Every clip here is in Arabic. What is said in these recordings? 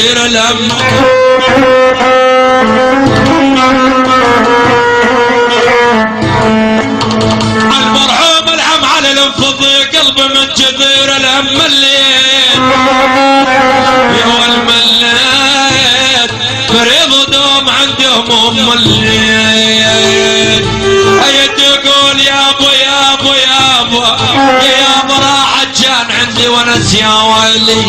جزيرة الهم. المرحوم العم على الانفضي قلبي من جزيرة الهم الليل يا المليت فريض دوم عندهم الليل. هي تقول يا ابو يا ابو يا ابو يا ابو راحت كان عندي ونس يا ولي.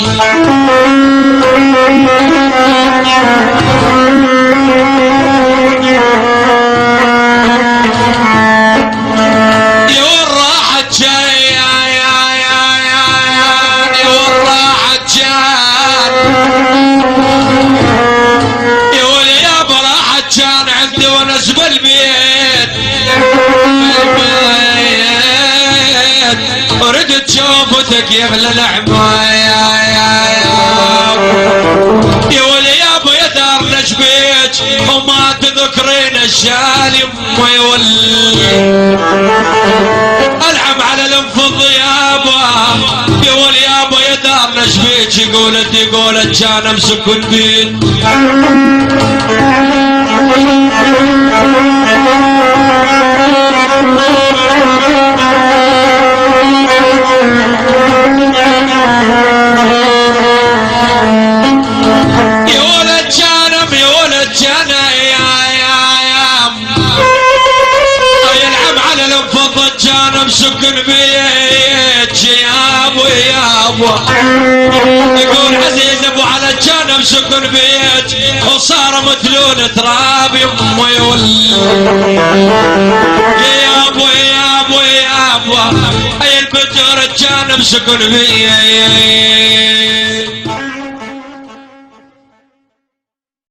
ردت شوفتك يا اغلى العمايا يا ولي يا ابو يا دار نشبيك وما تذكرين الشالي امي يا ولي. العم على الانفض يا ابو يا ولي يا ابو يا دار نشبيك يقولت كان امسك البيت. سكن بيت يا ابو يا ابو يقول عزيز ابو على جانب سكن بيت وصار مثلون تراب يمه يا ابو يا ابو يا ابو اي البجر الجانب سكن بيت.